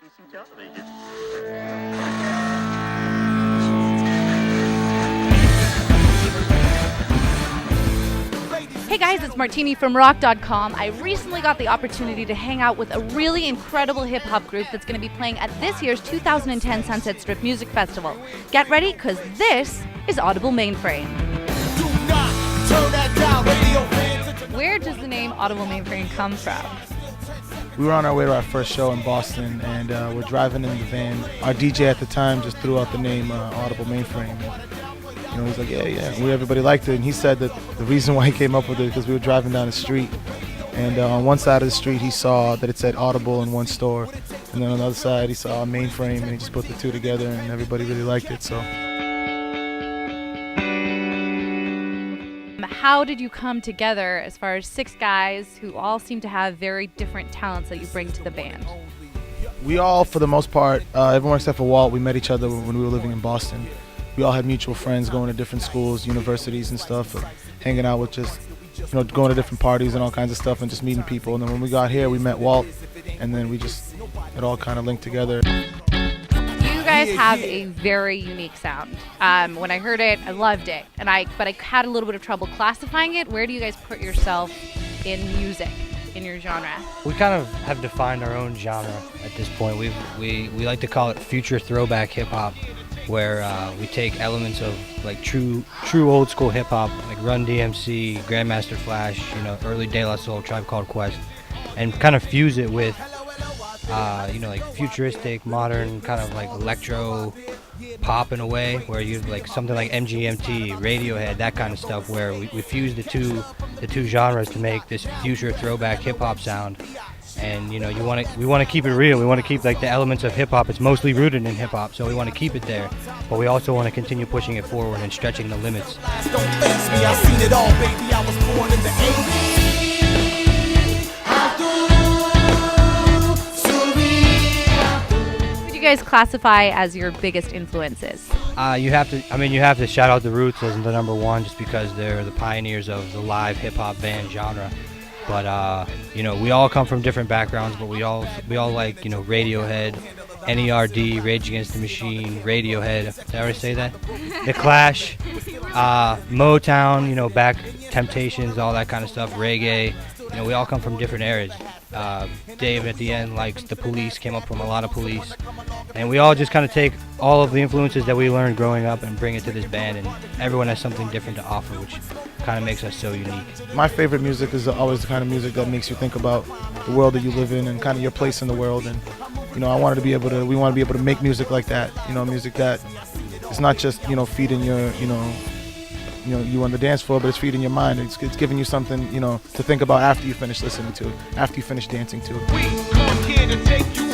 Hey guys, it's Martini from Rock.com. I recently got the opportunity to hang out with a really incredible hip-hop group that's going to be playing at this year's 2010 Sunset Strip Music Festival. Get ready, because this is Audible Mainframe. Where does the name Audible Mainframe come from? We were on our way to our first show in Boston, and we're driving in the van. Our DJ at the time just threw out the name Audible Mainframe. You know, he's like, yeah. Everybody liked it, and he said that the reason why he came up with it is because we were driving down the street, and on one side of the street he saw that it said Audible in one store, and then on the other side he saw a Mainframe, and he just put the two together, and everybody really liked it. So. How did you come together as far as 6 guys who all seem to have very different talents that you bring to the band? We all, for the most part, everyone except for Walt, we met each other when we were living in Boston. We all had mutual friends going to different schools, universities and stuff, hanging out with just, going to different parties and all kinds of stuff and just meeting people. And then when we got here, we met Walt, and then it all kind of linked together. You guys have a very unique sound. When I heard it, I loved it, but I had a little bit of trouble classifying it. Where do you guys put yourself in music, in your genre? We kind of have defined our own genre at this point. We like to call it future throwback hip hop, where we take elements of like true old school hip hop, like Run DMC, Grandmaster Flash, early De La Soul, Tribe Called Quest, and kind of fuse it with like futuristic, modern, kind of like electro pop in a way, where you like something like MGMT, Radiohead, that kind of stuff, where we fuse the two genres to make this future throwback hip hop sound. And we want to keep it real. We want to keep like the elements of hip hop. It's mostly rooted in hip hop, so we want to keep it there. But we also want to continue pushing it forward and stretching the limits. Who do you guys classify as your biggest influences? You have to shout out the Roots as the number one, just because they're the pioneers of the live hip hop band genre. But we all come from different backgrounds, but we all like Radiohead, NERD, Rage Against the Machine, Radiohead. Did I already say that? The Clash, Motown, back Temptations, all that kind of stuff. Reggae. We all come from different eras. Dave at the end likes the Police, came up from a lot of Police, and we all just kind of take all of the influences that we learned growing up and bring it to this band, and everyone has something different to offer, which kind of makes us so unique. My favorite music is always the kind of music that makes you think about the world that you live in and kind of your place in the world. And we want to be able to make music like that. Music that is not just feeding your you on the dance floor, but it's feeding your mind. It's giving you something to think about after you finish listening to it, after you finish dancing to it. We come here to take you